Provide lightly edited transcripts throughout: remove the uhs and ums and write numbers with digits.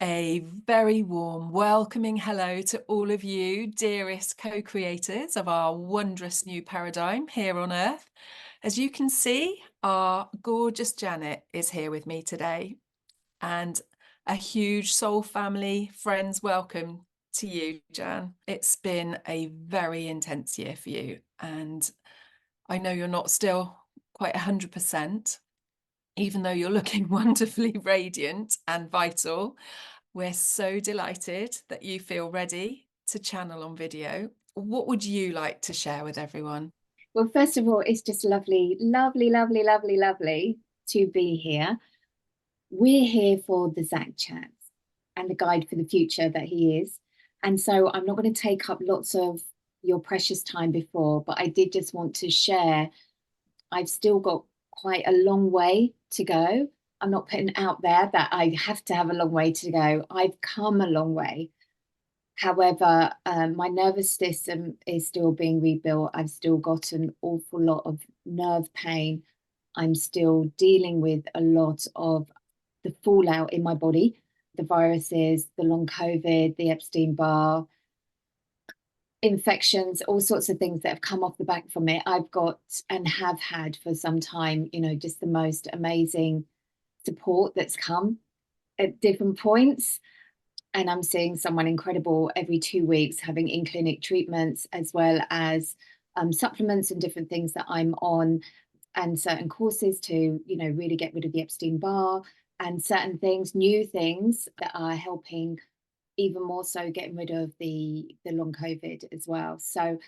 A very warm, welcoming hello to all of you, dearest co-creators of our wondrous new paradigm here on Earth. As you can see, our gorgeous Janet is here with me today, and a huge soul family, friends, welcome to you, Jan. It's been a very intense year for you, and I know you're not still quite 100%, even though you're looking wonderfully radiant and vital. We're so delighted that you feel ready to channel on video. What would you like to share with everyone? Well, first of all, it's just lovely, lovely, lovely, lovely, lovely to be here. We're here for the Zac chats and the guide for the future that he is. And so I'm not going to take up lots of your precious time before, but I did just want to share. I've still got quite a long way to go. I'm not putting out there that I have to have a long way to go. I've come a long way. However, my nervous system is still being rebuilt. I've still got an awful lot of nerve pain. I'm still dealing with a lot of the fallout in my body, the viruses, the long COVID, the Epstein-Barr infections, all sorts of things that have come off the back from it. I've got and have had for some time, just the most amazing support that's come at different points. And I'm seeing someone incredible every 2 weeks, having in-clinic treatments as well as supplements and different things that I'm on, and certain courses to, really get rid of the Epstein-Barr, and certain things, new things that are helping even more so getting rid of the long COVID as well. So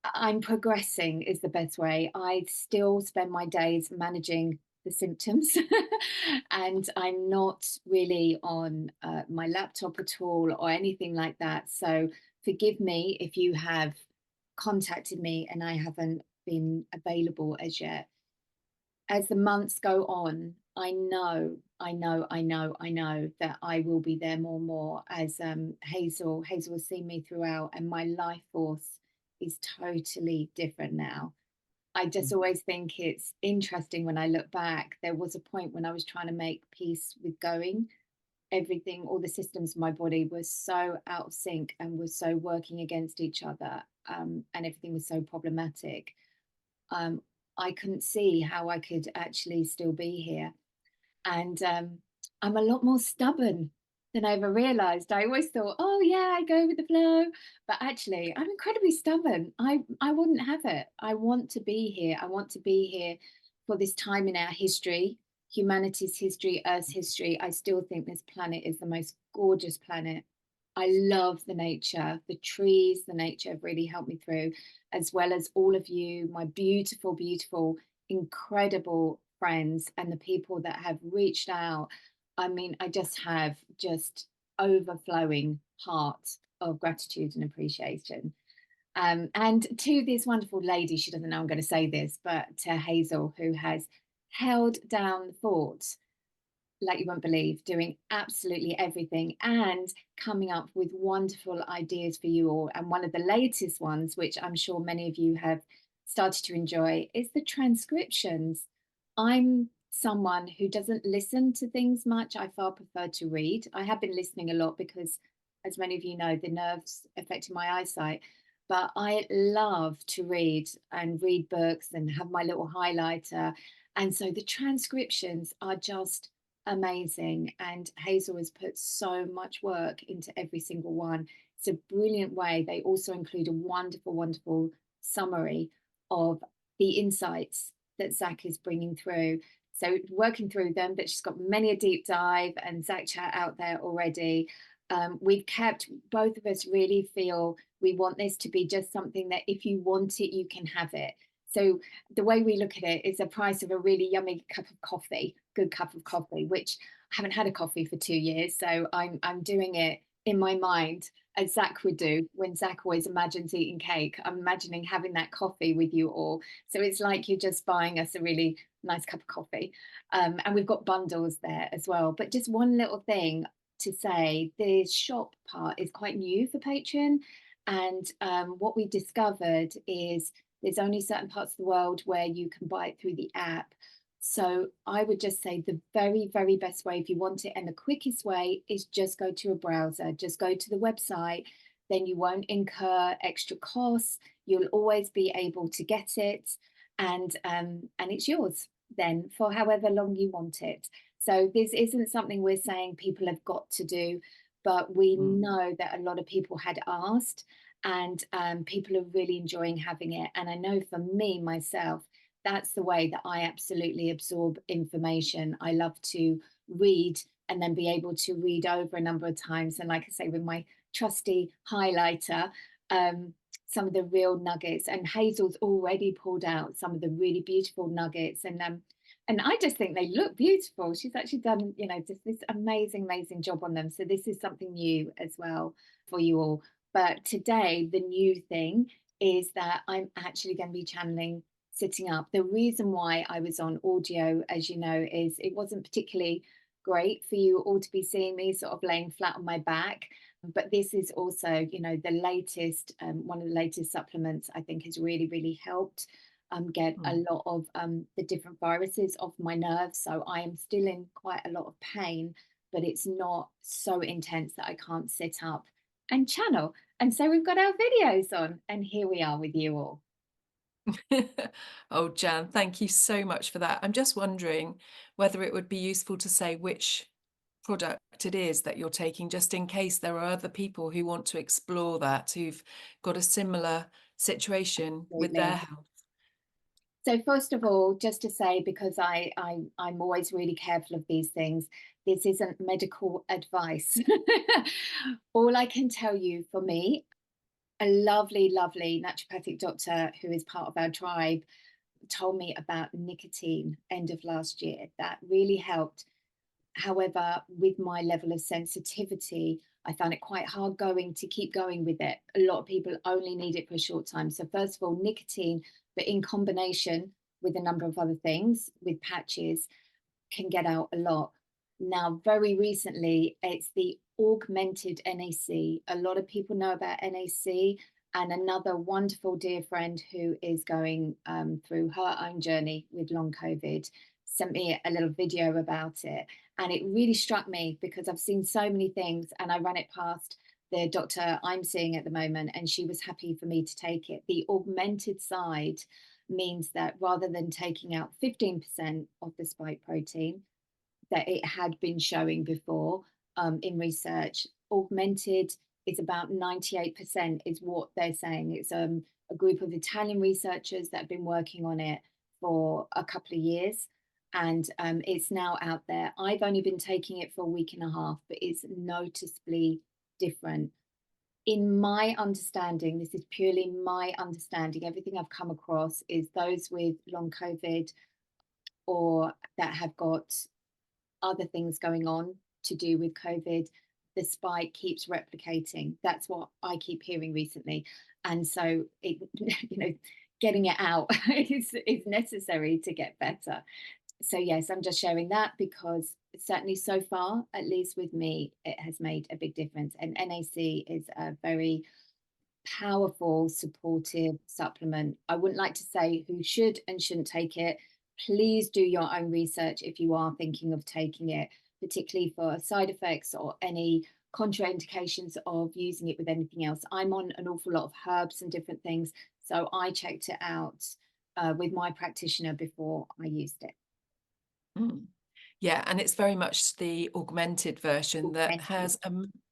I'm progressing is the best way. I still spend my days managing the symptoms and I'm not really on my laptop at all or anything like that. So forgive me if you have contacted me and I haven't been available as yet. As the months go on, I know that I will be there more and more as Hazel has seen me throughout, and my life force is totally different now. I just always think it's interesting when I look back. There was a point when I was trying to make peace with going. Everything, all the systems in my body were so out of sync and were so working against each other, and everything was so problematic. Um, I couldn't see how I could actually still be here. And I'm a lot more stubborn than I ever realized. I always thought, oh yeah, I go with the flow. But actually, I'm incredibly stubborn. I wouldn't have it. I want to be here. I want to be here for this time in our history, humanity's history, Earth's history. I still think this planet is the most gorgeous planet. I love the nature, the trees, the nature have really helped me through, as well as all of you, my beautiful, beautiful, incredible friends and the people that have reached out. I mean, I just have just overflowing heart of gratitude and appreciation. And to this wonderful lady, she doesn't know I'm going to say this, but to Hazel, who has held down the fort like you won't believe, doing absolutely everything and coming up with wonderful ideas for you all. And one of the latest ones, which I'm sure many of you have started to enjoy, is the transcriptions. I'm someone who doesn't listen to things much. I far prefer to read. I have been listening a lot because, as many of you know, the nerves affecting my eyesight. But I love to read and read books and have my little highlighter. And so the transcriptions are just amazing. And Hazel has put so much work into every single one. It's a brilliant way. They also include a wonderful, wonderful summary of the insights that Zac is bringing through. So working through them, but she's got many a deep dive and Zac chat out there already. We've kept, both of us really feel we want this to be just something that if you want it, you can have it. So the way we look at it is the price of a really yummy cup of coffee, good cup of coffee, which I haven't had a coffee for 2 years. So I'm doing it in my mind as Zac would do when Zac always imagines eating cake. I'm imagining having that coffee with you all. So it's like you're just buying us a really nice cup of coffee. And we've got bundles there as well. But just one little thing to say, the shop part is quite new for Patreon. And what we discovered is there's only certain parts of the world where you can buy it through the app. So I would just say the very, very best way, if you want it, and the quickest way, is just go to a browser, just go to the website. Then you won't incur extra costs. You'll always be able to get it, and it's yours then for however long you want it. So this isn't something we're saying people have got to do, but we Mm. know that a lot of people had asked, and people are really enjoying having it. And I know for me myself, that's the way that I absolutely absorb information. I love to read and then be able to read over a number of times. And like I say, with my trusty highlighter, um, some of the real nuggets. And Hazel's already pulled out some of the really beautiful nuggets. And I just think they look beautiful. She's actually done, just this amazing, amazing job on them. So this is something new as well for you all. But today, the new thing is that I'm actually going to be channeling sitting up. The reason why I was on audio, as you know, is it wasn't particularly great for you all to be seeing me sort of laying flat on my back. But this is also, the latest, one of the latest supplements I think has really, really helped get a Mm. lot of the different viruses off my nerves. So I am still in quite a lot of pain, but it's not so intense that I can't sit up and channel. And so we've got our videos on, and here we are with you all. Oh, Jan, thank you so much for that. I'm just wondering whether it would be useful to say which product it is that you're taking, just in case there are other people who want to explore that, who've got a similar situation with their Absolutely. health. So first of all, just to say, because I'm always really careful of these things, this isn't medical advice. All I can tell you, for me, a lovely, lovely naturopathic doctor who is part of our tribe told me about nicotine end of last year. That really helped. However, with my level of sensitivity, I found it quite hard going to keep going with it. A lot of people only need it for a short time. So, first of all, nicotine, but in combination with a number of other things, with patches, can get out a lot. Now, very recently, it's the augmented NAC. A lot of people know about NAC, and another wonderful dear friend who is going through her own journey with long COVID sent me a little video about it. And it really struck me because I've seen so many things, and I ran it past the doctor I'm seeing at the moment, and she was happy for me to take it. The augmented side means that rather than taking out 15% of the spike protein that it had been showing before in research, augmented is about 98%, is what they're saying. It's a group of Italian researchers that have been working on it for a couple of years. And it's now out there. I've only been taking it for a week and a half, but it's noticeably different. In my understanding, this is purely my understanding, everything I've come across is those with long COVID or that have got other things going on to do with COVID, the spike keeps replicating. That's what I keep hearing recently. And so it, getting it out is necessary to get better. So yes, I'm just sharing that because certainly so far, at least with me, it has made a big difference. And NAC is a very powerful, supportive supplement. I wouldn't like to say who should and shouldn't take it. Please do your own research if you are thinking of taking it, particularly for side effects or any contraindications of using it with anything else. I'm on an awful lot of herbs and different things, so I checked it out with my practitioner before I used it. Mm. Yeah, and it's very much the augmented version that Augmented. has,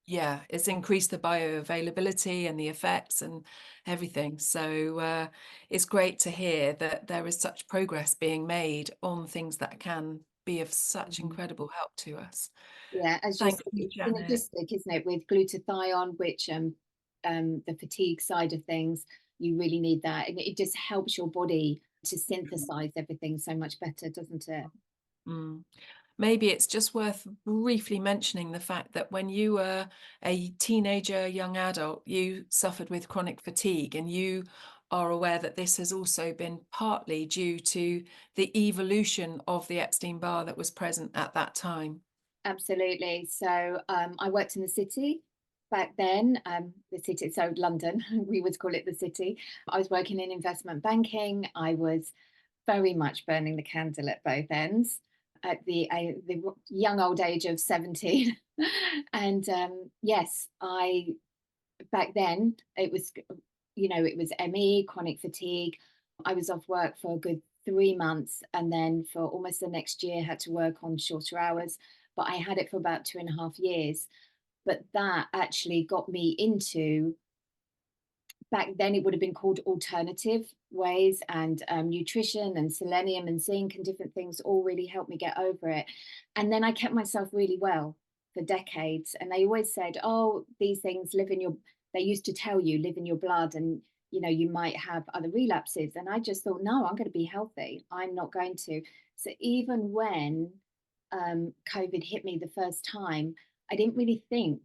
yeah, it's increased the bioavailability and the effects and everything. So it's great to hear that there is such progress being made on things that can be of such Mhm. incredible help to us. Yeah, as you Thank said, you, it's Janet. synergistic, isn't it, with glutathione, which the fatigue side of things, you really need that. And it just helps your body to synthesize everything so much better, doesn't it? Mm. Maybe it's just worth briefly mentioning the fact that when you were a teenager, young adult, you suffered with chronic fatigue, and you are aware that this has also been partly due to the evolution of the Epstein Barr that was present at that time. Absolutely. So I worked in the city back then, the city, so London, we would call it the city. I was working in investment banking. I was very much burning the candle at both ends at the young old age of 17. And yes, I back then it was, it was ME, chronic fatigue. I was off work for a good 3 months, and then for almost the next year had to work on shorter hours. But I had it for about 2.5 years. But that actually got me into, back then it would have been called alternative ways, and nutrition and selenium and zinc and different things all really helped me get over it. And then I kept myself really well for decades, and they always said, oh, these things live in your, they used to tell you live in your blood, and you might have other relapses. And I just thought, no, I'm going to be healthy, I'm not going to. So even when COVID hit me the first time, I didn't really think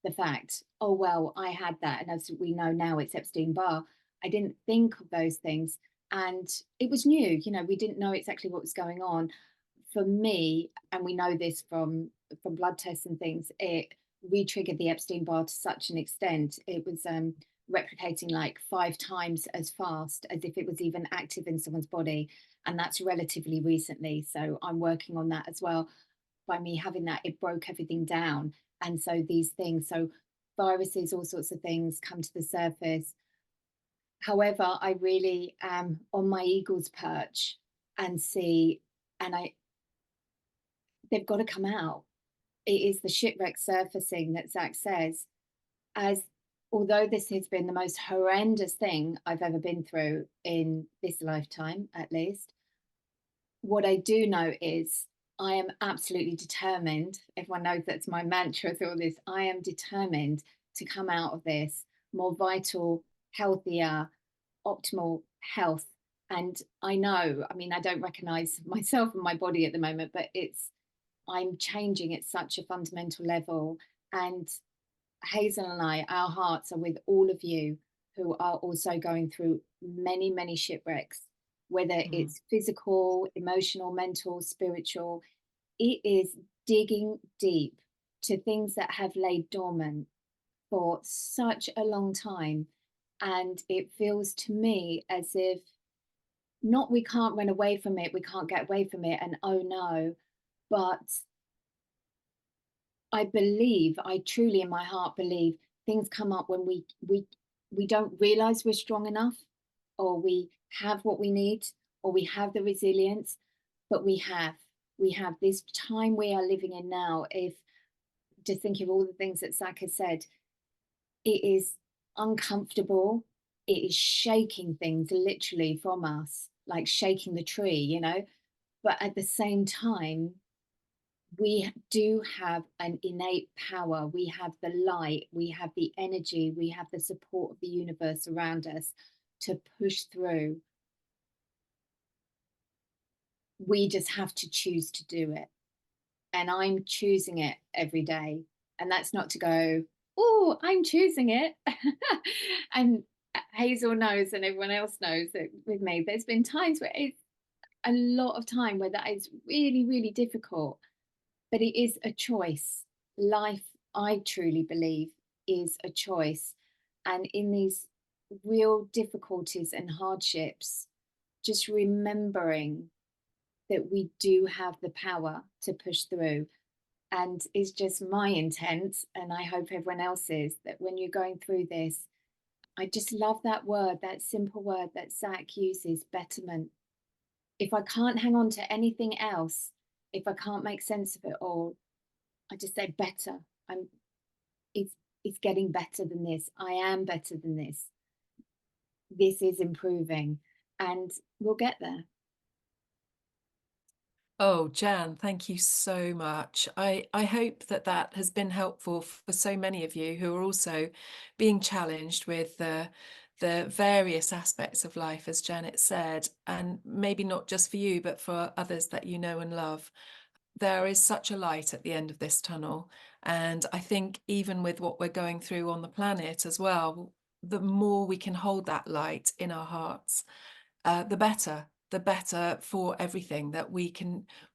the fact, oh, well, I had that. And as we know now, it's Epstein-Barr. I didn't think of those things. And it was new, we didn't know exactly what was going on. For me, and we know this from blood tests and things, it re-triggered the Epstein-Barr to such an extent. It was replicating like 5 times as fast as if it was even active in someone's body. And that's relatively recently. So I'm working on that as well. By me having that, it broke everything down. And so these things, so viruses, all sorts of things come to the surface. However, I really am on my eagle's perch and see, and they've got to come out. It is the shipwreck surfacing that Zacs says, as although this has been the most horrendous thing I've ever been through in this lifetime, at least, what I do know is I am absolutely determined. Everyone knows that's my mantra through all this. I am determined to come out of this more vital, healthier, optimal health. And I know, I mean, I don't recognize myself and my body at the moment, but I'm changing at such a fundamental level. And Hazel and I, our hearts are with all of you who are also going through many, many shipwrecks, whether Mm. it's physical, emotional, mental, spiritual. It is digging deep to things that have laid dormant for such a long time. And it feels to me as if, not we can't run away from it, we can't get away from it, and oh no, but I believe, I truly in my heart believe things come up when we don't realize we're strong enough, or we have what we need, or we have the resilience. But we have this time we are living in now. If just think of all the things that Zach has said, it is uncomfortable. It is shaking things literally from us, like shaking the tree. But at the same time, we do have an innate power. We have the light, we have the energy, we have the support of the universe around us to push through. We just have to choose to do it. And I'm choosing it every day. And that's not to go, oh, I'm choosing it. And Hazel knows, and everyone else knows that with me, there's been times where it's a lot of time where that is really, really difficult. But it is a choice. Life, I truly believe, is a choice. And in these real difficulties and hardships, just remembering that we do have the power to push through. And it's just my intent, and I hope everyone else's, that when you're going through this, I just love that word, that simple word that Zach uses, betterment. If I can't hang on to anything else, if I can't make sense of it all, I just say better. I'm it's it's getting better than this. I am better than this. This is improving, and we'll get there. Oh, Jan, thank you so much. I hope that that has been helpful for so many of you who are also being challenged with the various aspects of life, as Janet said, and maybe not just for you, but for others that you know and love. There is such a light at the end of this tunnel. And I think even with what we're going through on the planet as well, the more we can hold that light in our hearts, the better for everything that we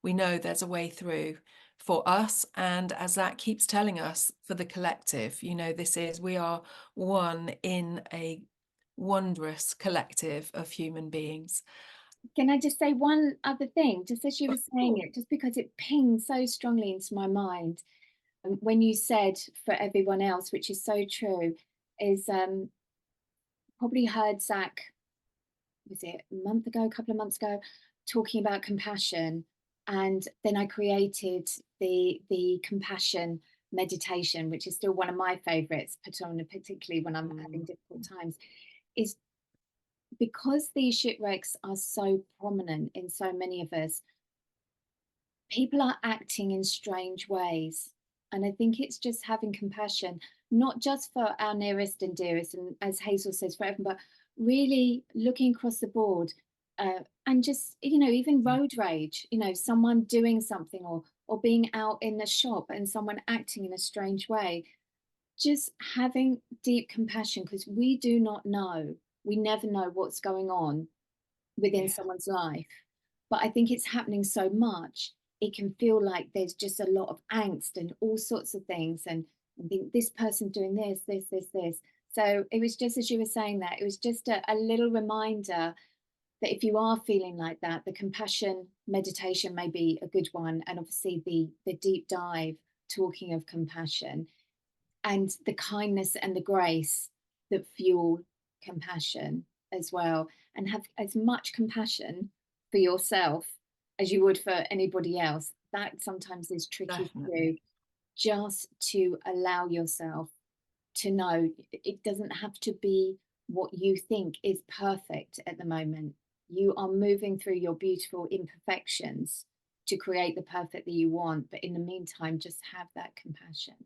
know there's a way through for us. And as that keeps telling us, for the collective, we are one in a wondrous collective of human beings. Can I just say one other thing? Just as you were Of saying course. it, just because it pinged so strongly into my mind, when you said for everyone else, which is so true, is probably heard Zach, was it a month ago, a couple of months ago, talking about compassion, and then I created the compassion meditation, which is still one of my favorites, particularly when I'm having Mm, difficult times, is because these shipwrecks are so prominent in so many of us. People are acting in strange ways. And I think it's just having compassion, not just for our nearest and dearest, and as Hazel says, for everyone, but really looking across the board, and just, even yeah, road rage, someone doing something, or being out in the shop and someone acting in a strange way. Just having deep compassion, because we do not know, we never know what's going on within yeah, someone's life. But I think it's happening so much, it can feel like there's just a lot of angst and all sorts of things. And think this person doing this. So it was just as you were saying that, it was just a little reminder that if you are feeling like that, the compassion meditation may be a good one. And obviously the deep dive, talking of compassion, and the kindness and the grace that fuel compassion as well, and have as much compassion for yourself as you would for anybody else. That sometimes is tricky to definitely. do, just to allow yourself to know it doesn't have to be what you think is perfect at the moment. You are moving through your beautiful imperfections to create the perfect that you want, but in the meantime, just have that compassion.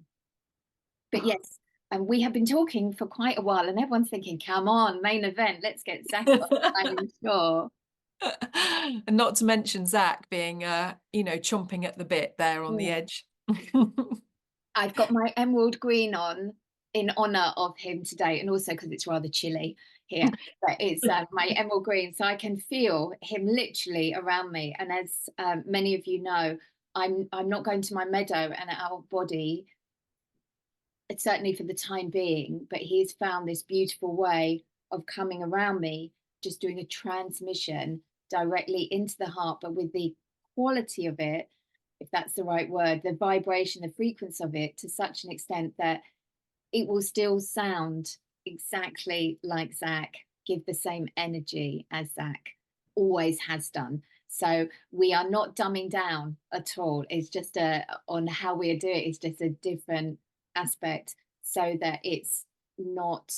But Oh. yes, and we have been talking for quite a while, and everyone's thinking, "Come on, main event, let's get Zach on." I'm sure. And not to mention Zach being, chomping at the bit there on the Mm. edge. I've got my emerald green on in honor of him today, and also because it's rather chilly here. But it's my emerald green, so I can feel him literally around me. And as many of you know, I'm not going to my meadow and our body, certainly for the time being, but he's found this beautiful way of coming around me, just doing a transmission directly into the heart, but with the quality of it, if that's the right word, the vibration, the frequency of it, to such an extent that it will still sound exactly like Zach, give the same energy as Zach always has done. So we are not dumbing down at all. It's just on how we do it. It's just a different aspect, so that it's not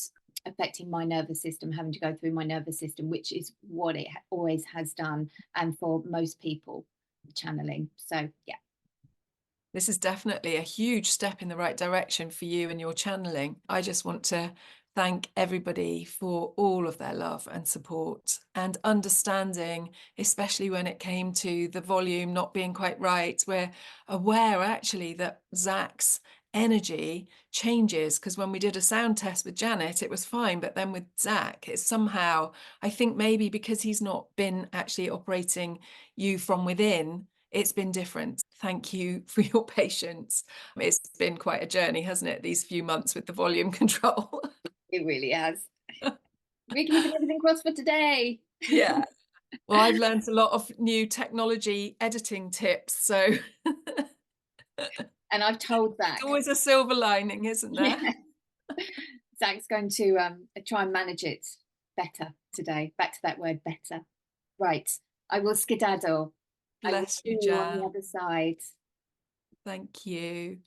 affecting my nervous system, having to go through my nervous system, which is what it always has done, and for most people, channeling. So yeah. This is definitely a huge step in the right direction for you and your channeling. I just want to thank everybody for all of their love and support and understanding, especially when it came to the volume not being quite right. We're aware actually that Zach's energy changes, because when we did a sound test with Janet, it was fine. But then with Zach, it's somehow, I think maybe because he's not been actually operating you from within, it's been different. Thank you for your patience. It's been quite a journey, hasn't it, these few months with the volume control? It really has. We're keeping everything crossed for today. Yeah. Well, I've learned a lot of new technology editing tips, so And I've told there's Zach. always a silver lining, isn't there? Yeah. Zach's going to try and manage it better today. Back to that word, better. Right. I will skedaddle. I will Bless you, see you on the Jan. other side. Thank you.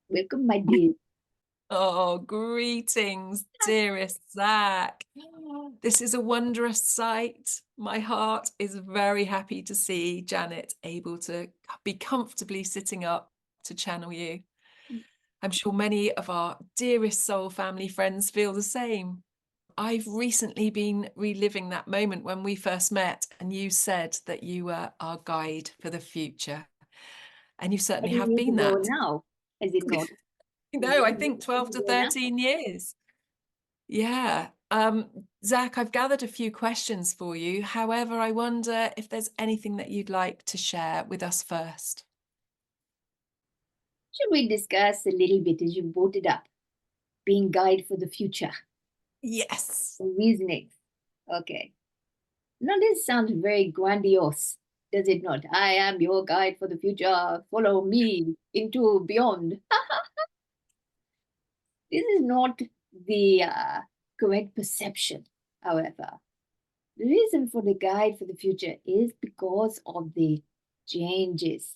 Welcome, my dear. Oh, greetings, dearest Zach. This is a wondrous sight. My heart is very happy to see Janet able to be comfortably sitting up to channel you. I'm sure many of our dearest soul family friends feel the same. I've recently been reliving that moment when we first met, and you said that you were our guide for the future. And you certainly Any have news been in law that. now, as in not. No, I think 12 to 13 years. Yeah. Zach, I've gathered a few questions for you. However, I wonder if there's anything that you'd like to share with us first. Should we discuss a little bit as you brought it up, being guide for the future, Yes. reasoning? Okay. Now this sounds very grandiose, does it not? I am your guide for the future. Follow me into beyond. This is not the correct perception, however. The reason for the guide for the future is because of the changes,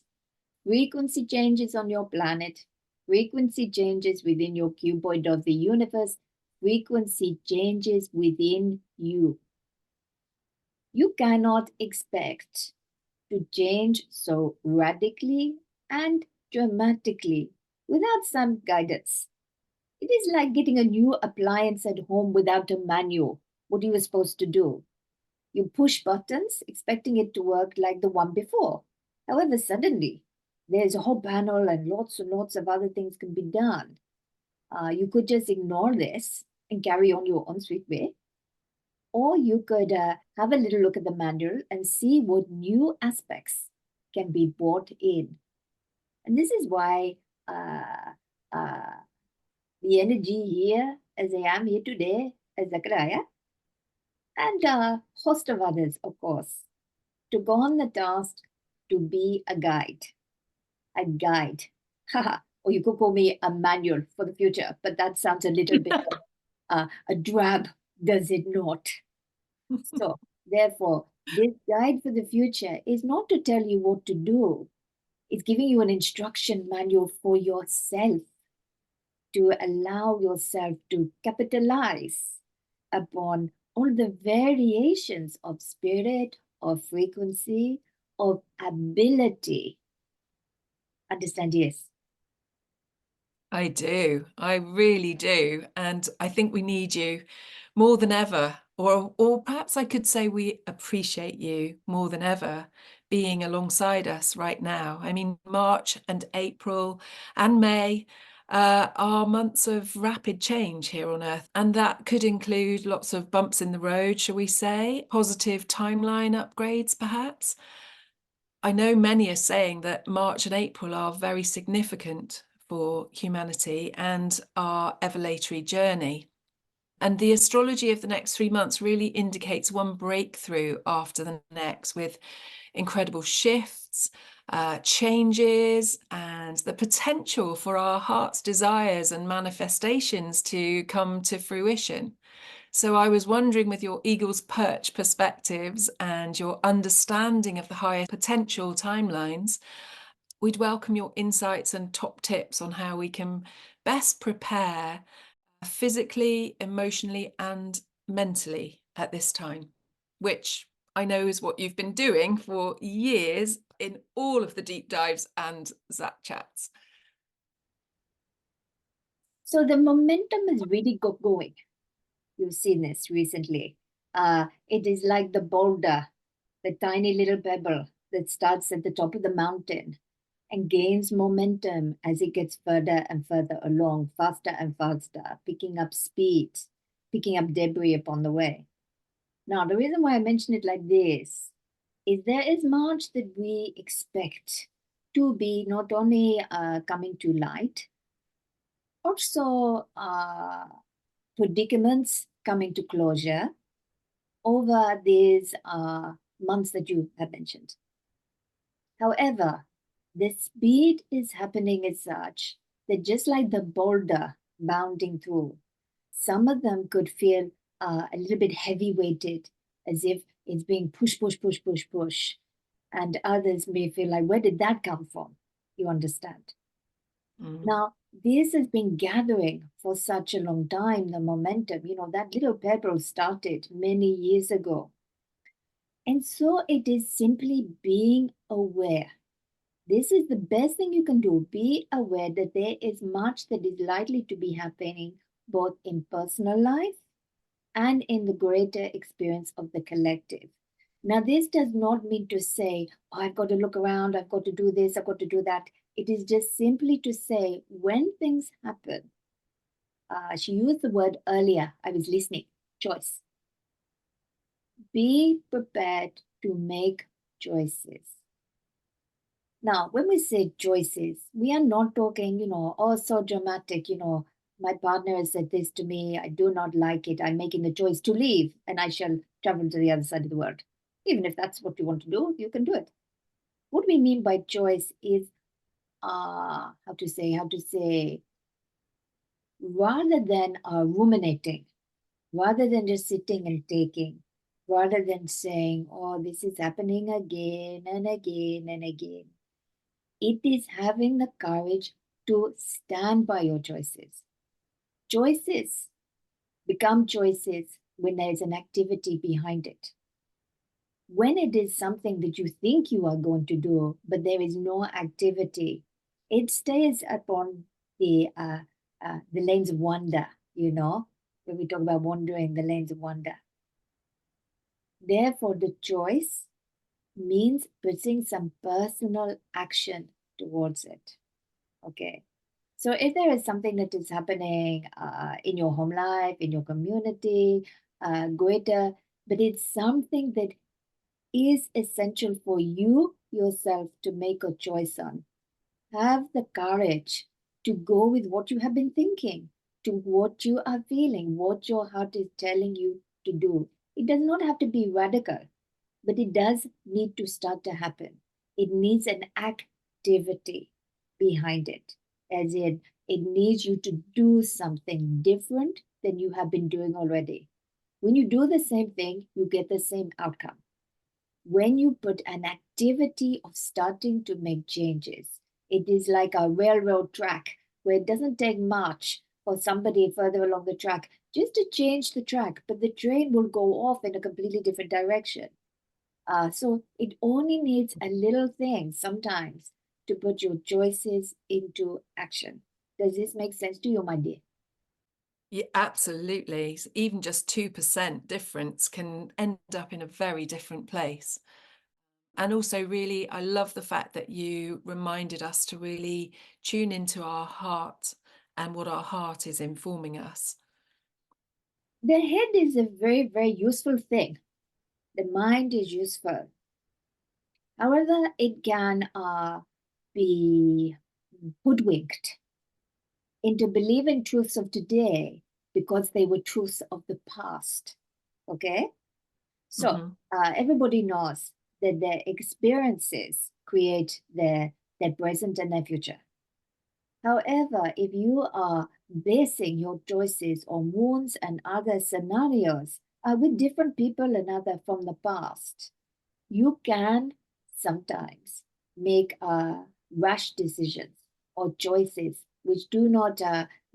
frequency changes on your planet, frequency changes within your cuboid of the universe, frequency changes within you. You cannot expect to change so radically and dramatically without some guidance. It is like getting a new appliance at home without a manual. What are you supposed to do? You push buttons expecting it to work like the one before. However, suddenly there's a whole panel and lots of other things can be done. You could just ignore this and carry on your own sweet way. Or you could have a little look at the manual and see what new aspects can be brought in. And this is why uh, the energy here, as I am here today, as Zachariah, and a host of others, of course, to go on the task to be a guide. A guide. Haha. Or you could call me a manual for the future, but that sounds a little bit a drab, does it not? So, therefore, this guide for the future is not to tell you what to do, it's giving you an instruction manual for yourself to allow yourself to capitalize upon all the variations of spirit, of frequency, of ability. Understand? Yes. I do. I really do. And I think we need you more than ever. Or perhaps I could say we appreciate you more than ever being alongside us right now. I mean, March and April and May are months of rapid change here on Earth. And that could include lots of bumps in the road, shall we say, positive timeline upgrades, perhaps. I know many are saying that March and April are very significant for humanity and our evolutionary journey. And the astrology of the next 3 months really indicates one breakthrough after the next, with incredible shifts, changes, and the potential for our heart's desires and manifestations to come to fruition. So I was wondering, with your eagle's perch perspectives and your understanding of the higher potential timelines, we'd welcome your insights and top tips on how we can best prepare physically, emotionally, and mentally at this time, which I know is what you've been doing for years in all of the deep dives and Zac chats. So the momentum is really going. You've seen this recently. It is like the boulder, the tiny little pebble that starts at the top of the mountain and gains momentum as it gets further and further along, faster and faster, picking up speed, picking up debris upon the way. Now, the reason why I mention it like this is there is much that we expect to be not only coming to light, also predicaments coming to closure over these months that you have mentioned. However, the speed is happening as such that just like the boulder bounding through, some of them could feel a little bit heavy weighted, as if it's being push. And others may feel like, where did that come from? You understand? Mm. Now, this has been gathering for such a long time, the momentum. That little pebble started many years ago. And so it is simply being aware. This is the best thing you can do. Be aware that there is much that is likely to be happening both in personal life and in the greater experience of the collective. Now, this does not mean to say, oh, I've got to look around, I've got to do this, I've got to do that. It is just simply to say when things happen. She used the word earlier. I was listening. Choice. Be prepared to make choices. Now, when we say choices, we are not talking, oh, so dramatic, my partner has said this to me. I do not like it. I'm making a choice to leave and I shall travel to the other side of the world. Even if that's what you want to do, you can do it. What we mean by choice is, how to say, rather than ruminating, rather than just sitting and taking, rather than saying, oh, this is happening again and again and again, it is having the courage to stand by your choices. Choices become choices when there is an activity behind it. When it is something that you think you are going to do, but there is no activity, it stays upon the lanes of wonder, when we talk about wandering, the lanes of wonder. Therefore, the choice means putting some personal action towards it. Okay. So if there is something that is happening in your home life, in your community, greater, but it's something that is essential for you yourself to make a choice on, have the courage to go with what you have been thinking, to what you are feeling, what your heart is telling you to do. It does not have to be radical, but it does need to start to happen. It needs an activity behind it, as in, it needs you to do something different than you have been doing already. When you do the same thing, you get the same outcome. When you put an activity of starting to make changes, it is like a railroad track where it doesn't take much for somebody further along the track just to change the track, but the train will go off in a completely different direction. So it only needs a little thing sometimes to put your choices into action. Does this make sense to you, my dear? Yeah, absolutely. Even just 2% difference can end up in a very different place. And also, really, I love the fact that you reminded us to really tune into our heart and what our heart is informing us. The head is a very, very useful thing. The mind is useful. However, it can be hoodwinked into believing truths of today because they were truths of the past. Okay? So Mhm. everybody knows that their experiences create their present and their future. However, if you are basing your choices on wounds and other scenarios with different people and other from the past, you can sometimes make rash decisions or choices which do not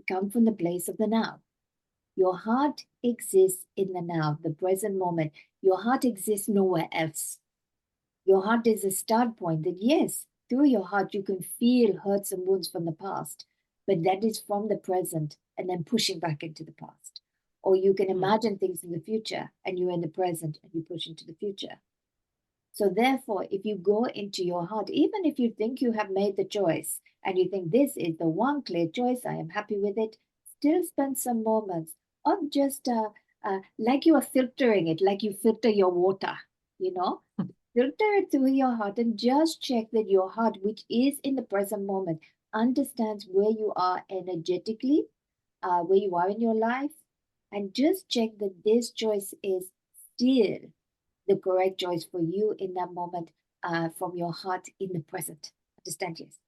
come from the place of the now. Your heart exists in the now, the present moment. Your heart exists nowhere else. Your heart is a start point that, yes, through your heart, you can feel hurts and wounds from the past, but that is from the present and then pushing back into the past. Or you can Mm. imagine things in the future and you're in the present and you push into the future. So, therefore, if you go into your heart, even if you think you have made the choice and you think this is the one clear choice, I am happy with it, still spend some moments of just like you are filtering it, like you filter your water, you know, filter it through your heart and just check that your heart, which is in the present moment, understands where you are energetically, where you are in your life, and just check that this choice is still the correct choice for you in that moment from your heart in the present. Understand? Yes.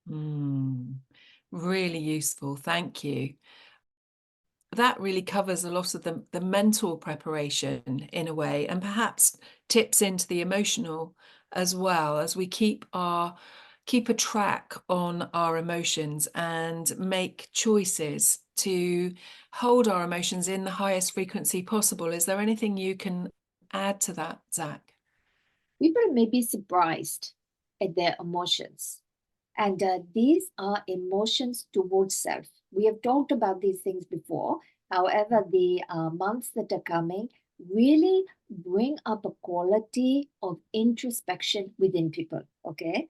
Mm. Really useful. Thank you. That really covers a lot of the mental preparation in a way, and perhaps tips into the emotional as well, as we keep a track on our emotions and make choices to hold our emotions in the highest frequency possible. Is there anything you can add to that, Zach? People may be surprised at their emotions. And these are emotions towards self. We have talked about these things before. However, the months that are coming really bring up a quality of introspection within people. Okay.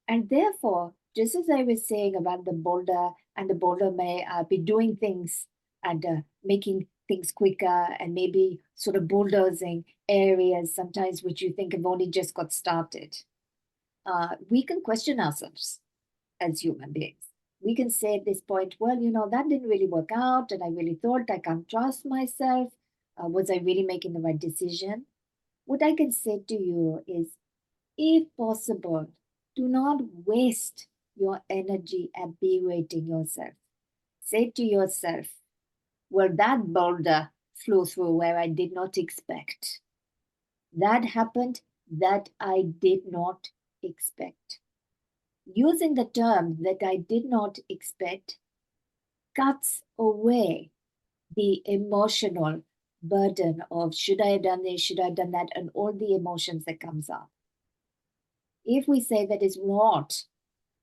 And therefore, Just as I was saying about the boulder, and the boulder may be doing things and making things quicker, and maybe sort of bulldozing areas sometimes which you think have only just got started. We can question ourselves as human beings. We can say at this point, well, that didn't really work out, and I really thought I can't trust myself. Was I really making the right decision? What I can say to you is, if possible, do not waste your energy at berating yourself. Say to yourself, well, that boulder flew through where I did not expect. That happened that I did not expect. Using the term that I did not expect cuts away the emotional burden of should I have done this, should I have done that, and all the emotions that comes up. If we say that is not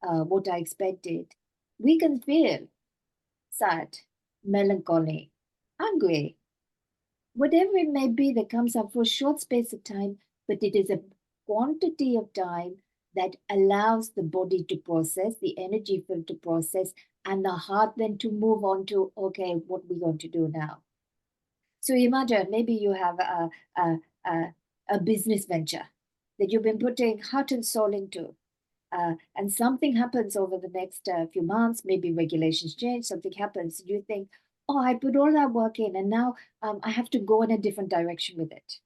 what I expected, we can feel sad, melancholy, angry, whatever it may be that comes up for a short space of time, but it is a quantity of time that allows the body to process, the energy field to process, and the heart then to move on to, okay, what we're going to do now. So imagine maybe you have a business venture that you've been putting heart and soul into. And something happens over the next few months, maybe regulations change, something happens, you think, oh, I put all that work in, and now I have to go in a different direction with it.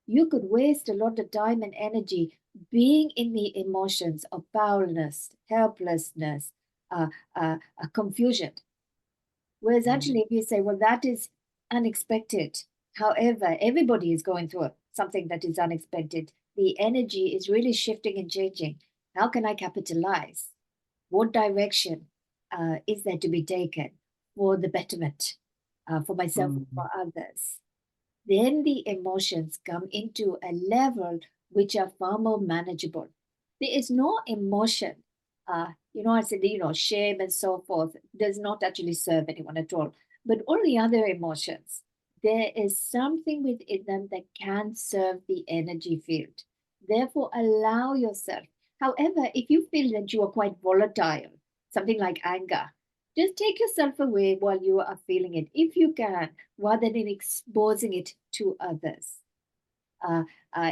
You could waste a lot of time and energy being in the emotions of powerlessness, helplessness, confusion. Whereas Mm. actually, if you say, well, that is unexpected, however, everybody is going through something that is unexpected, the energy is really shifting and changing. How can I capitalize? What direction is there to be taken for the betterment, for myself, Mm. for others? Then the emotions come into a level which are far more manageable. There is no emotion, I said, shame and so forth does not actually serve anyone at all. But all the other emotions, there is something within them that can serve the energy field. Therefore, allow yourself. However, if you feel that you are quite volatile, something like anger, just take yourself away while you are feeling it, if you can, rather than exposing it to others. Uh,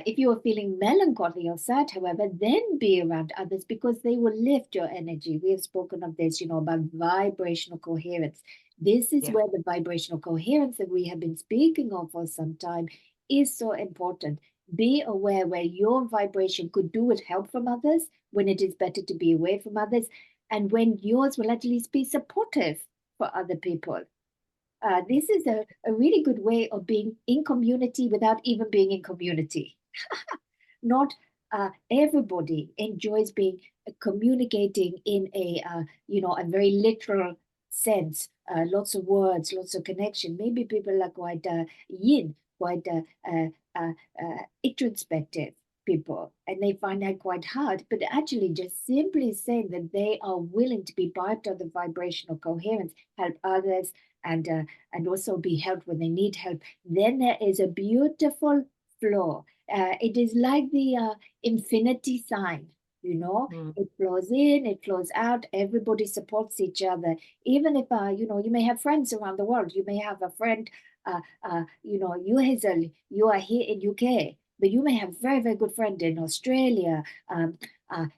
if you are feeling melancholy or sad, however, then be around others because they will lift your energy. We have spoken of this, about vibrational coherence. This is Yeah. where the vibrational coherence that we have been speaking of for some time is so important. Be aware where your vibration could do with help from others, when it is better to be away from others, and when yours will at least be supportive for other people. This is a really good way of being in community without even being in community. Not everybody enjoys being communicating in a very literal sense. Lots of words, lots of connection. Maybe people are quite yin, quite introspective people, and they find that quite hard. But actually, just simply saying that they are willing to be part of the vibrational coherence, help others, and also be helped when they need help, then there is a beautiful flow. It is like the infinity sign, Mm. it flows in, it flows out, everybody supports each other. Even if, you may have friends around the world. You may have a friend, you, Hazel, you are here in UK, but you may have a very, very good friend in Australia,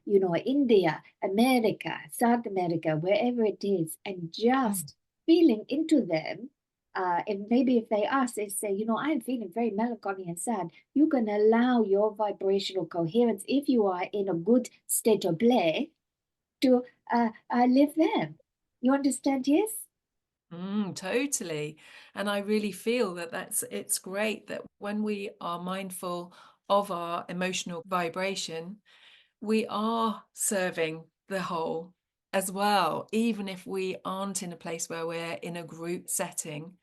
India, America, South America, wherever it is, and Mm. just feeling into them. And maybe if they ask, they say, I'm feeling very melancholy and sad. You can allow your vibrational coherence, if you are in a good state of play, to live them. You understand? Yes? Totally. And I really feel that it's great that when we are mindful of our emotional vibration, we are serving the whole as well. Even if we aren't in a place where we're in a group setting,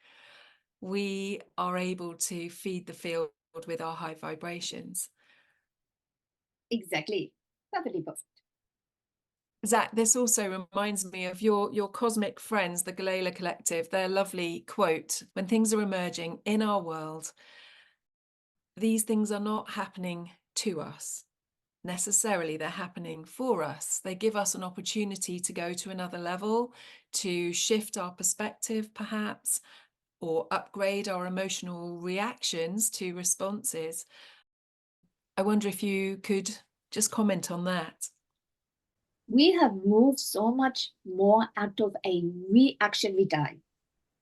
we are able to feed the field with our high vibrations. Exactly. Perfectly perfect. Zach, this also reminds me of your cosmic friends, the Galila Collective, their lovely quote: when things are emerging in our world, these things are not happening to us. necessarily they're happening for us. They give us an opportunity to go to another level, to shift our perspective perhaps, or upgrade our emotional reactions to responses. I wonder if you could just comment on that. We have moved so much more out of a reactionary time.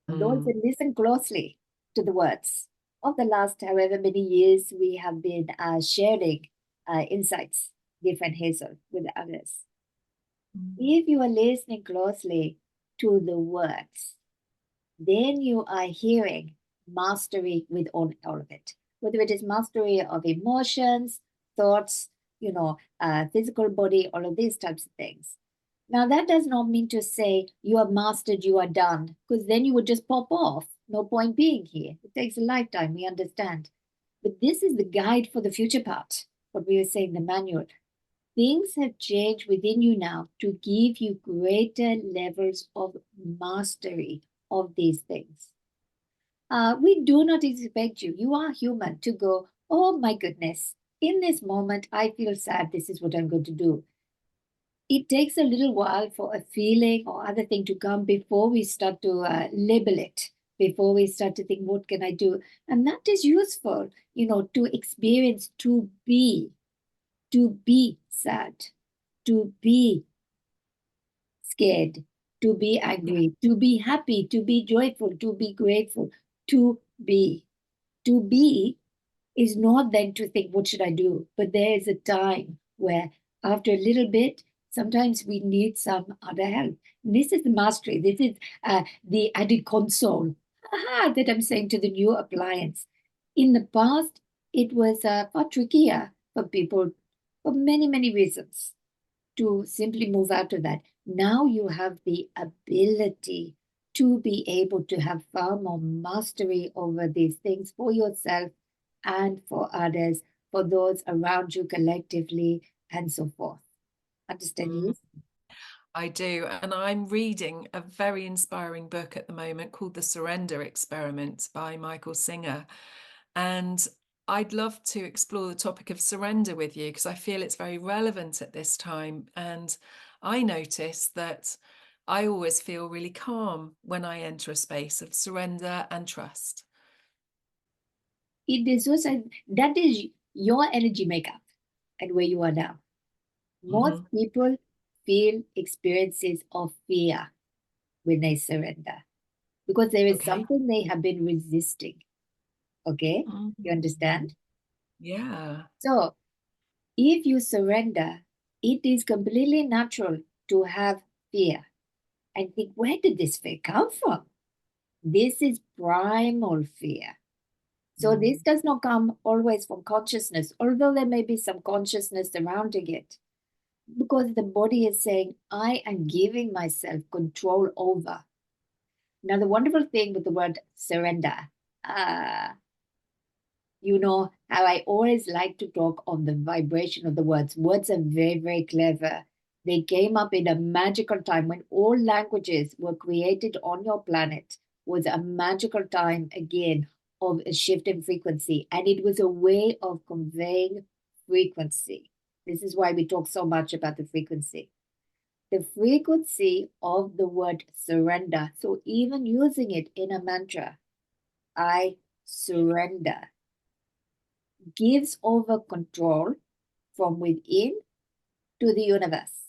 And those that Mm, listen closely to the words of the last however many years we have been sharing insights, different hazel with others. mm, If you are listening closely to the words, then you are hearing mastery with all of it, whether it is mastery of emotions, thoughts, physical body, all of these types of things. Now, that does not mean to say you are mastered, you are done, because then you would just pop off. No point being here. It takes a lifetime, we understand. But this is the guide for the future part, what we were saying, the manual. Things have changed within you now to give you greater levels of mastery of these things. We do not expect you, you are human, to go, oh my goodness, in this moment, I feel sad, this is what I'm going to do. It takes a little while for a feeling or other thing to come before we start to label it, before we start to think, what can I do? And that is useful, to experience, to be sad, to be scared, to be yeah. angry, to be happy, to be joyful, to be grateful, to be. To be is not then to think, what should I do? But there is a time where, after a little bit, sometimes we need some other help. And this is the mastery. This is the added console that I'm saying to the new appliance. In the past, it was far trickier for people for many, many reasons to simply move out of that. Now you have the ability to be able to have far more mastery over these things for yourself and for others, for those around you collectively, and so forth. Understand Mm, you? I do. And I'm reading a very inspiring book at the moment called The Surrender Experiment by Michael Singer. And I'd love to explore the topic of surrender with you because I feel it's very relevant at this time. And I notice that I always feel really calm when I enter a space of surrender and trust. It is also, that is your energy makeup and where you are now. Most Hmm. people feel experiences of fear when they surrender because there is Okay. something they have been resisting. Okay? You Mm. understand? Yeah. So if you surrender, it is completely natural to have fear and think, where did this fear come from? This is primal fear. So this Mm. does not come always from consciousness, although there may be some consciousness surrounding it, because the body is saying, I am giving myself control over. Now, the wonderful thing with the word surrender, uh, you know how I always like to talk of the vibration of the words. Words are very, very clever. They came up in a magical time when all languages were created on your planet. Was a magical time again of a shift in frequency, and it was a way of conveying frequency. This is why we talk so much about the frequency. The frequency of the word surrender. So even using it in a mantra, I surrender, gives over control from within to the universe,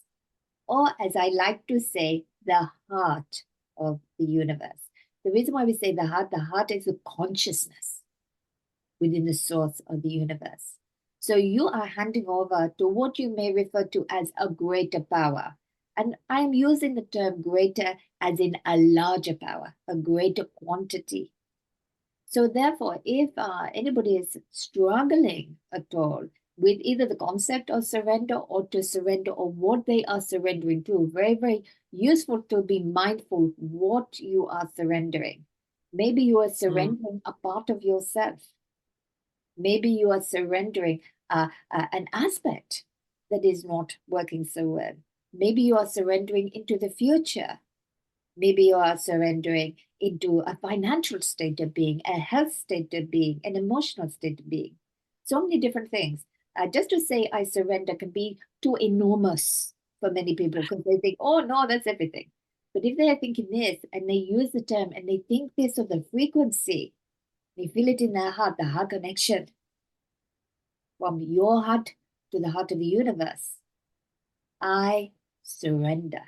or as I like to say, the heart of the universe. The reason why we say the heart is the consciousness within the source of the universe. So you are handing over to what you may refer to as a greater power. And I'm using the term greater as in a larger power, a greater quantity. So therefore, if anybody is struggling at all with either the concept of surrender or to surrender or what they are surrendering to, very, very useful to be mindful what you are surrendering. Maybe you are Mm. surrendering a part of yourself. Maybe you are surrendering an aspect that is not working so well. Maybe you are surrendering into the future. Maybe you are surrendering into a financial state of being, a health state of being, an emotional state of being. So many different things. Just to say I surrender can be too enormous for many people because they think, oh no, that's everything. But if they are thinking this and they use the term and they think this of the frequency, they feel it in their heart, the heart connection from your heart to the heart of the universe. I surrender.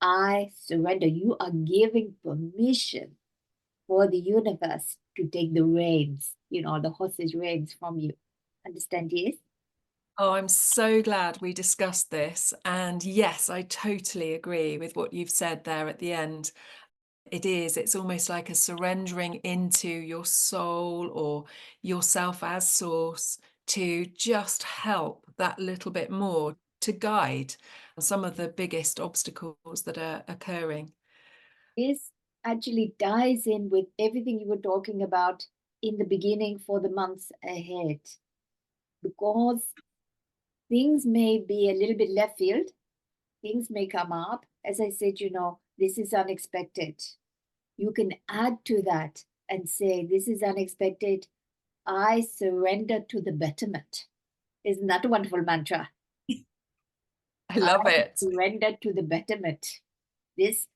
I surrender. You are giving permission for the universe to take the reins, the horse's reins from you. Understand, yes? Oh, I'm so glad we discussed this. And yes, I totally agree with what you've said there at the end. It's almost like a surrendering into your soul or yourself as source to just help that little bit more to guide some of the biggest obstacles that are occurring. This actually ties in with everything you were talking about in the beginning for the months ahead because things may be a little bit left field, things may come up. As I said, this is unexpected. You can add to that and say, this is unexpected. I surrender to the betterment. Isn't that a wonderful mantra? I I love it. surrender to the betterment. This,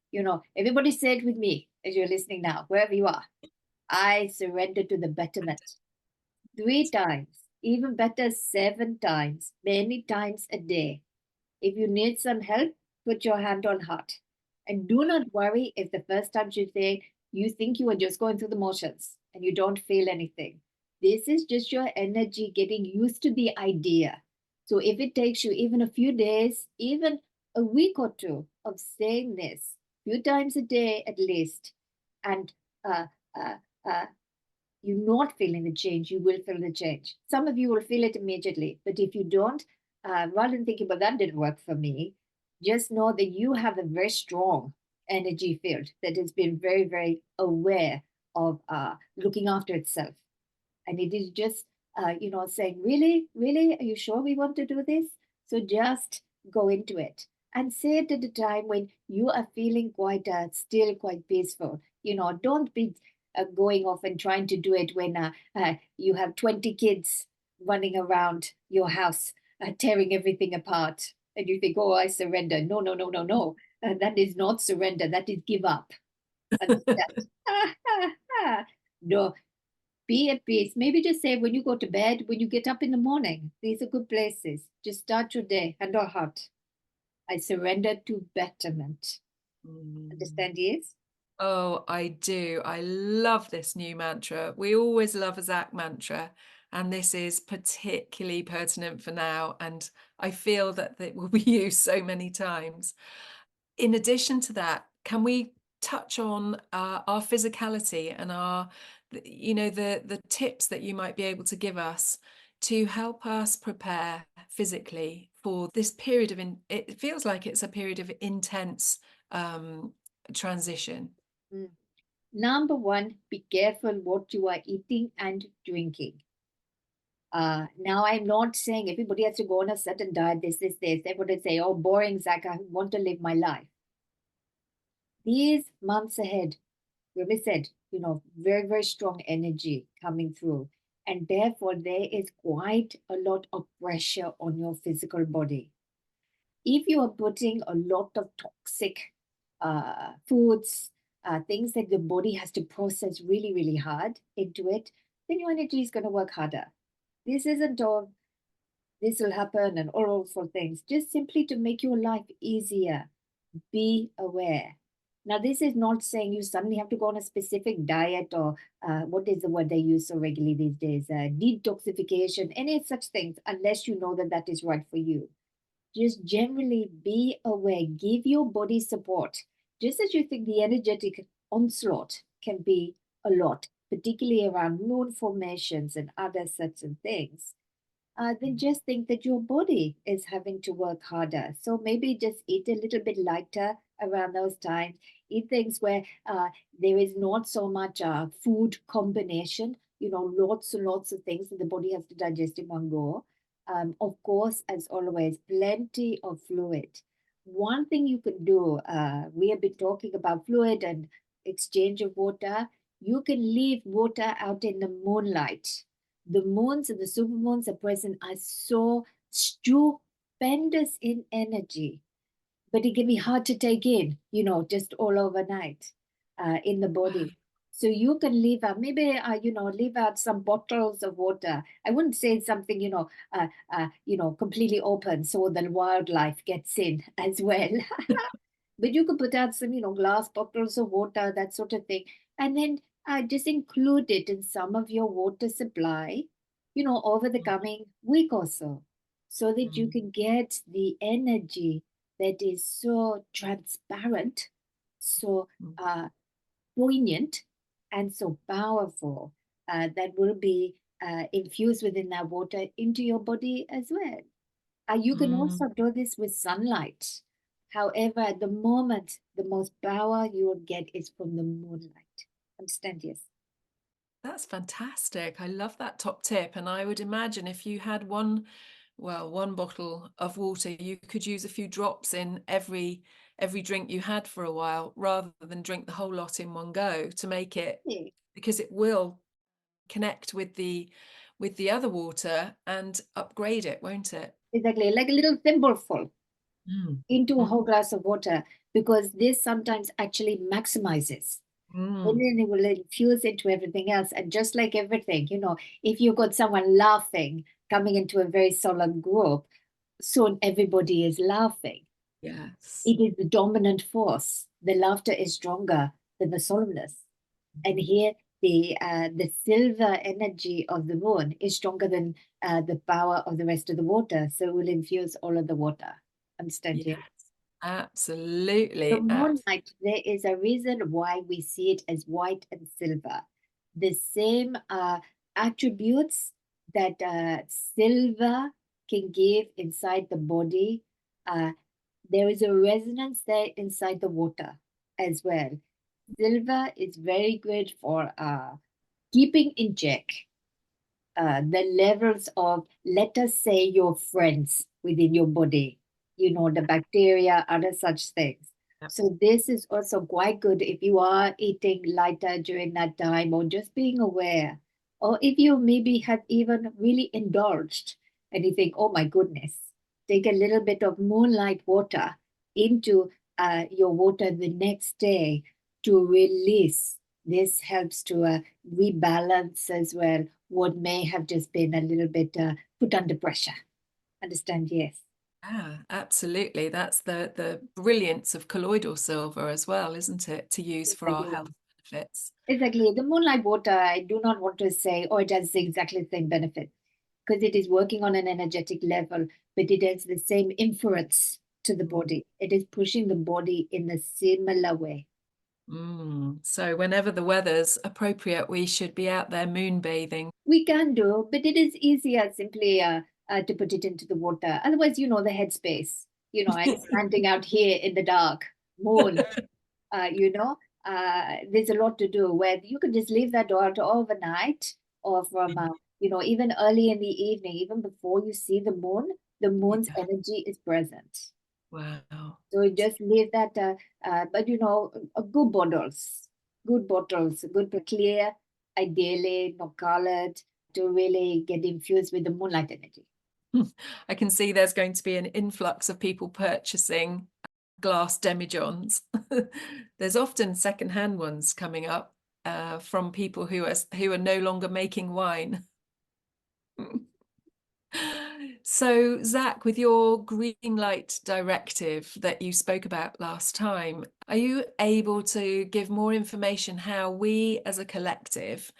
everybody say it with me as you're listening now, wherever you are. I surrender to the betterment. 3 times, even better, 7 times, many times a day. If you need some help, put your hand on heart. And do not worry if the first time you say you think you are just going through the motions and you don't feel anything. This is just your energy getting used to the idea. So if it takes you even a few days, even a week or two of saying this, few times a day at least, and uh, uh, uh, you're not feeling the change, you will feel the change. Some of you will feel it immediately, but if you don't, rather than thinking, but that didn't work for me, just know that you have a very strong energy field that has been very, very aware of looking after itself. And it is just, saying, really, really, are you sure we want to do this? So just go into it and say it at a time when you are feeling quite still, quite peaceful. Don't be going off and trying to do it when you have 20 kids running around your house, tearing everything apart. And you think, oh, I surrender. No, no, no, no, no. That is not surrender. That is give up. Understand? No, be at peace. Maybe just say when you go to bed, when you get up in the morning, these are good places. Just start your day, hand or heart. I surrender to betterment. Mm. Understand, yes? Oh, I do. I love this new mantra. We always love a Zac mantra, and this is particularly pertinent for now. And I feel that it will be used so many times. In addition to that, can we touch on our physicality and the tips that you might be able to give us to help us prepare physically for this period it feels like it's a period of intense um, transition. Mm. Number one, be careful what you are eating and drinking. Now, I'm not saying everybody has to go on a certain diet, this. Everybody say, oh, boring, Zach, I want to live my life. These months ahead, Ruby said, very, very strong energy coming through. And therefore, there is quite a lot of pressure on your physical body. If you are putting a lot of toxic foods, things that the body has to process really, really hard into it, then your energy is going to work harder. This isn't all this will happen and all sorts of things, just simply to make your life easier. Be aware. Now, this is not saying you suddenly have to go on a specific diet or what is the word they use so regularly these days? Detoxification, any such things, unless you know that that is right for you. Just generally be aware, give your body support. Just as you think the energetic onslaught can be a lot, particularly around moon formations and other certain things, then just think that your body is having to work harder. So maybe just eat a little bit lighter around those times. Eat things where there is not so much food combination, lots and lots of things that the body has to digest in one go. Of course, as always, plenty of fluid. One thing you can do, we have been talking about fluid and exchange of water. You can leave water out in the moonlight The moons and the supermoons are present are so stupendous in energy, but it can be hard to take in, just all overnight in the Wow. body. So you can leave out, maybe, leave out some bottles of water. I wouldn't say something, completely open so the wildlife gets in as well. But you could put out some, glass bottles of water, that sort of thing. And then just include it in some of your water supply, over the coming week or so, so that you Mm, can get the energy that is so transparent, so mm, uh, poignant, and so powerful that will be infused within that water into your body as well. You can mm. also do this with sunlight. However, at the moment, the most power you will get is from the moonlight. Understand? Yes. That's fantastic. I love that top tip. And I would imagine if you had one bottle of water, you could use a few drops in every drink you had for a while, rather than drink the whole lot in one go to make it, Yeah, because it will connect with the other water and upgrade it, won't it? exactly. Like a little thimbleful Mm. into a Mm. whole glass of water, because this sometimes actually maximizes. And Mm. then it will infuse into everything else. And just like everything, if you've got someone laughing coming into a very solemn group, soon everybody is laughing. Yes. It is the dominant force. The laughter is stronger than the solemnness. And Mhm. here, the silver energy of the moon is stronger than the power of the rest of the water. So it will infuse all of the water. Understand? Yes, Yeah. The absolutely. moonlight, there is a reason why we see it as white and silver. The same attributes that silver can give inside the body. Uh, there is a resonance there inside the water as well. Silver is very good for keeping in check the levels of, let us say, your friends within your body, the bacteria, other such things. Yep. So, this is also quite good if you are eating lighter during that time, or just being aware, or if you maybe have even really indulged and you think, oh my goodness, take a little bit of moonlight water into your water the next day to release. This helps to rebalance as well what may have just been a little bit put under pressure. Understand? Yes. Yeah, absolutely. That's the brilliance of colloidal silver as well, isn't it? To use for our Exactly. health benefits. Exactly. The moonlight water, I do not want to say, oh, it has exactly the same benefit, because it is working on an energetic level, but it has the same inference to the Mm. body. It is pushing the body in a similar way. So whenever the weather's appropriate, we should be out there moonbathing. We can do, but it is easier simply to put it into the water. Otherwise, the headspace. I'm standing out here in the dark, moon, uh, you know, there's a lot to do where you can just leave that door to overnight, or from, even early in the evening, even before you see the moon's Yeah. energy is present. Wow. So you just leave that, but good bottles, good but clear, ideally not colored, to really get infused with the moonlight energy. I can see there's going to be an influx of people purchasing glass demijohns. There's often secondhand ones coming up from people who are no longer making wine. So, Zach, with your green light directive that you spoke about last time, are you able to give more information how we as a collective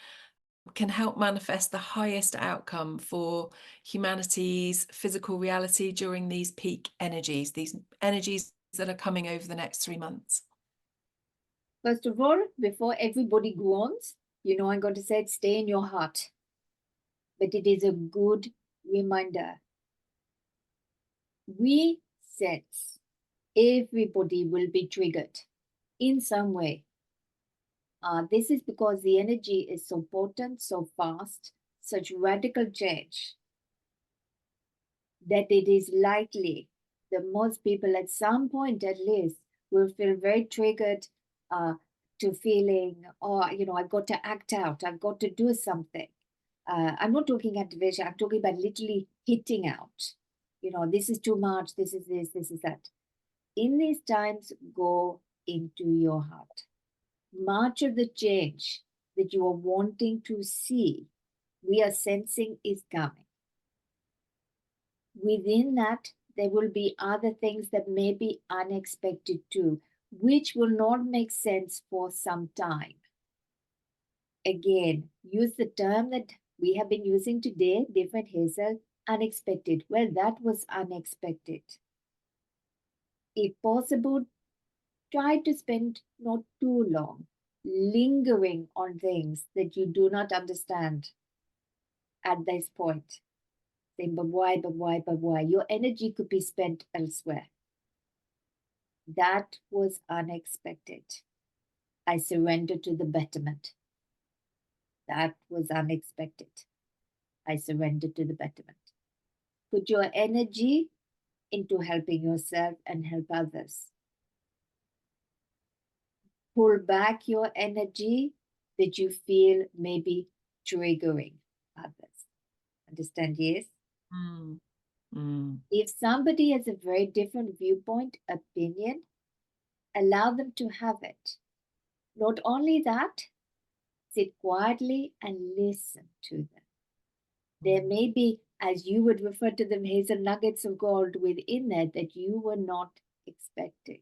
can help manifest the highest outcome for humanity's physical reality during these peak energies, these energies that are coming over the next 3 months? First of all, before everybody groans, I'm going to say, stay in your heart. But it is a good reminder. We sense everybody will be triggered in some way. This is because the energy is so potent, so fast, such radical change, that it is likely that most people, at some point at least, will feel very triggered uh, to feeling, oh, I've got to act out, I've got to do something. I'm not talking activation, I'm talking about literally hitting out. This is too much, this is this, this is that. In these times, go into your heart. Much of the change that you are wanting to see, we are sensing is coming. Within that, there will be other things that may be unexpected too, which will not make sense for some time. Again, use the term that we have been using today, different Hazel, unexpected. Well, that was unexpected. If possible, try to spend not too long lingering on things that you do not understand at this point. Saying, but why, but why, but why? Your energy could be spent elsewhere. That was unexpected. I surrendered to the betterment. That was unexpected. I surrendered to the betterment. Put your energy into helping yourself and help others. Pull back your energy that you feel may be triggering others. Understand? Yes? Mm. Mm. If somebody has a very different viewpoint, opinion, allow them to have it. Not only that, sit quietly and listen to them. There may be, as you would refer to them, hazel nuggets of gold within there that you were not expecting.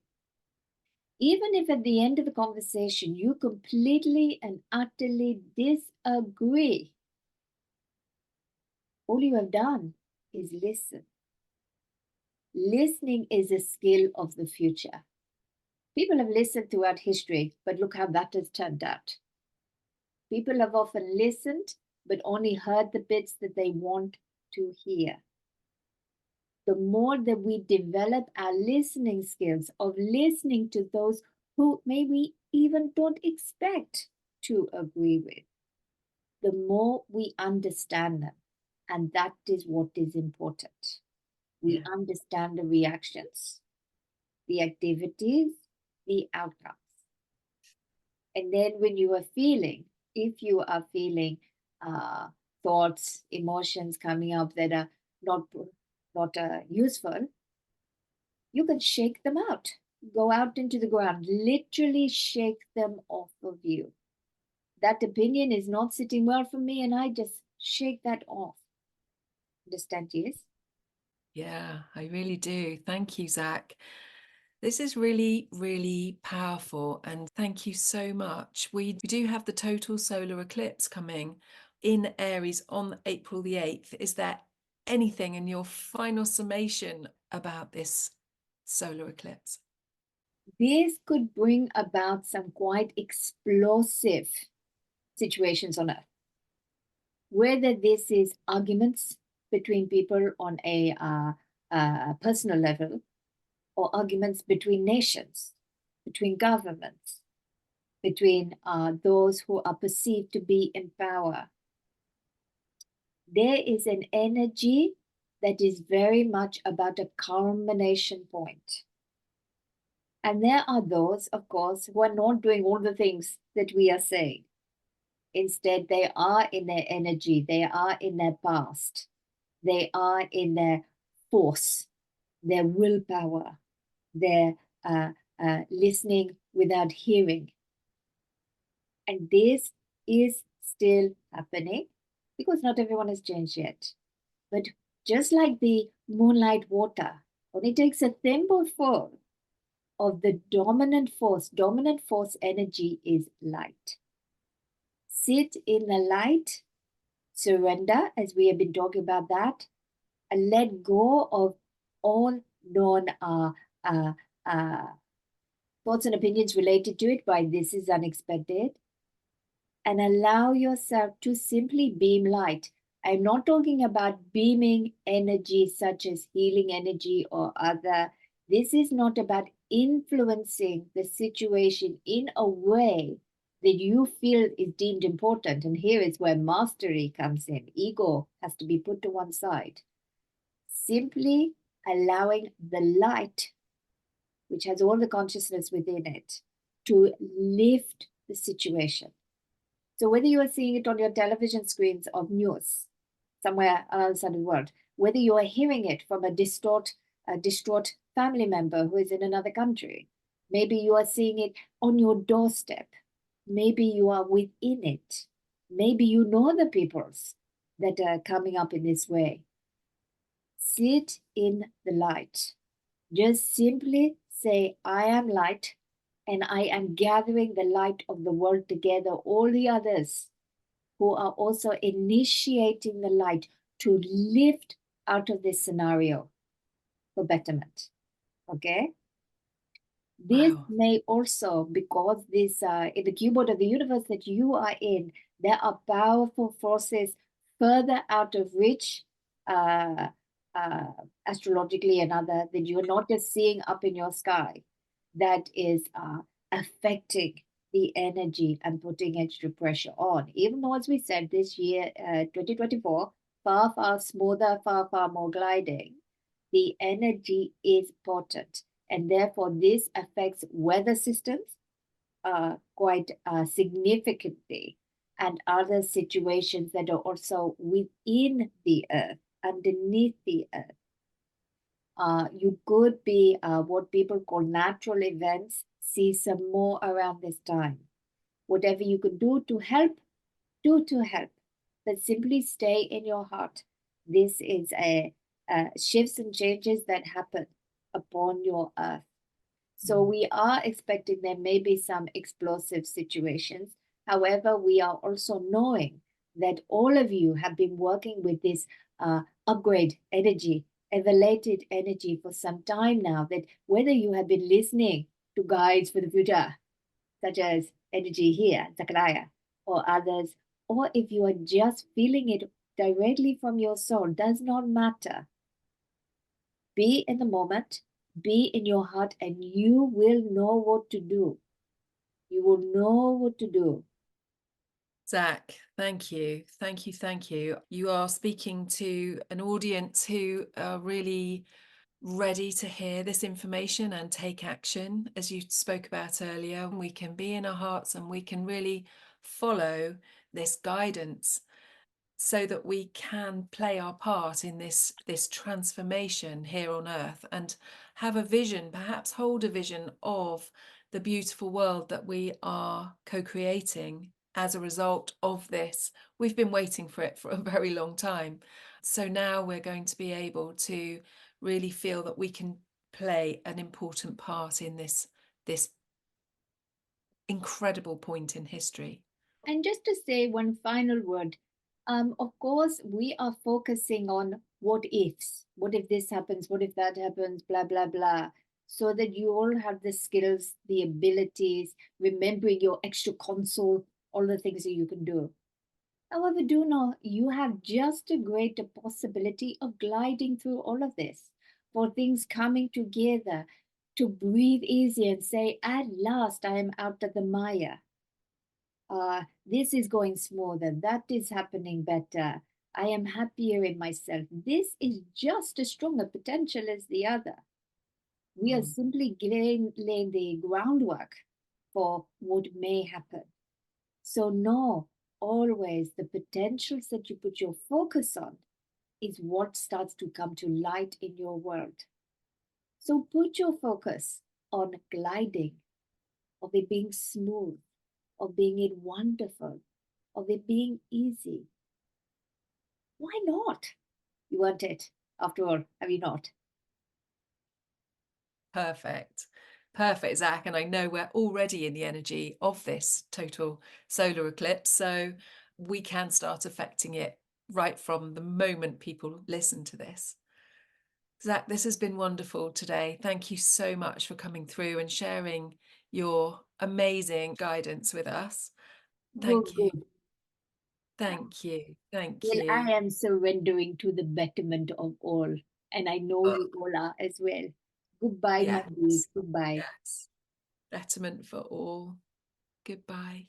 Even if at the end of the conversation you completely and utterly disagree, all you have done is listen. Listening is a skill of the future. People have listened throughout history, but look how that has turned out. People have often listened, but only heard the bits that they want to hear. The more that we develop our listening skills of listening to those who maybe even don't expect to agree with, the more we understand them. And that is what is important. We Yeah. understand the reactions, the activities, the outcomes. And then when you are feeling, if you are feeling thoughts, emotions coming up that are not useful, you can shake them out. Go out into the ground, literally shake them off of you. That opinion is not sitting well for me, and I just shake that off. Understand? Yes? Yeah, I really do. Thank you, Zach. This is really, really powerful. And thank you so much. We do have the total solar eclipse coming in Aries on April the 8th. Is there anything in your final summation about this solar eclipse? This could bring about some quite explosive situations on Earth. Whether this is arguments between people on a personal level, or arguments between nations, between governments, between those who are perceived to be in power. There is an energy that is very much about a culmination point. And there are those, of course, who are not doing all the things that we are saying. Instead, they are in their energy, they are in their past, they are in their force, their willpower, their listening without hearing. And this is still happening because not everyone has changed yet. But just like the moonlight water, only takes a thimbleful of the dominant force energy is light. Sit in the light, surrender, as we have been talking about that, and let go of all non thoughts and opinions related to it by this is unexpected, and allow yourself to simply beam light. I'm not talking about beaming energy such as healing energy or other. This is not about influencing the situation in a way that you feel is deemed important. And here is where mastery comes in. Ego has to be put to one side. Simply allowing the light, which has all the consciousness within it, to lift the situation. So whether you are seeing it on your television screens of news somewhere else in the world, whether you are hearing it from a distraught family member who is in another country, maybe you are seeing it on your doorstep, maybe you are within it, maybe you know the peoples that are coming up in this way. Sit in the light. Just simply say, I am light and I am gathering the light of the world together, all the others who are also initiating the light to lift out of this scenario for betterment. Okay? This Wow. may also, because this in the keyboard of the universe that you are in, there are powerful forces further out of reach, uh, uh, astrologically and other, that you're not just seeing up in your sky, that is affecting the energy and putting extra pressure on. Even though, as we said, this year, 2024, far, far smoother, far, far more gliding, the energy is potent, and therefore this affects weather systems quite significantly, and other situations that are also within the earth, underneath the earth. You could be what people call natural events, see some more around this time. Whatever you can do to help, do to help, but simply stay in your heart. This is a shifts and changes that happen upon your earth. So Mm. we are expecting there may be some explosive situations. However, we are also knowing that all of you have been working with this upgrade energy, elevated energy for some time now. That whether you have been listening to guides for the future, such as energy here, Zachariah, or others, or if you are just feeling it directly from your soul, does not matter. Be in the moment, be in your heart, and you will know what to do. You will know what to do. Zach, thank you. Thank you. Thank you. You are speaking to an audience who are really ready to hear this information and take action, as you spoke about earlier. We can be in our hearts and we can really follow this guidance so that we can play our part in this transformation here on earth and have a vision, perhaps hold a vision of the beautiful world that we are co-creating as a result of this. We've been waiting for it for a very long time. So now we're going to be able to really feel that we can play an important part in this incredible point in history. And just to say one final word, of course, we are focusing on what ifs. What if this happens? What if that happens? Blah, blah, blah. So that you all have the skills, the abilities, remembering your extra console, all the things that you can do. However, do know you have just a greater possibility of gliding through all of this, for things coming together, to breathe easy and say, at last I am out of the mire. This is going smoother, that is happening better. I am happier in myself. This is just as strong a potential as the other. We are Mm. simply laying the groundwork for what may happen. So know always the potentials that you put your focus on is what starts to come to light in your world. So put your focus on gliding, of it being smooth, of being it wonderful, of it being easy. Why not? You want it, after all, have you not? Perfect. Perfect, Zach. And I know we're already in the energy of this total solar eclipse. So we can start affecting it right from the moment people listen to this. Zach, this has been wonderful today. Thank you so much for coming through and sharing your amazing guidance with us. Good, Thank you. good. Thank you. Thank Well, I you. am surrendering to the betterment of all, and I know Oh, you all are as well. Goodbye, my dears. yes. Goodbye. Yes. Betterment for all. Goodbye.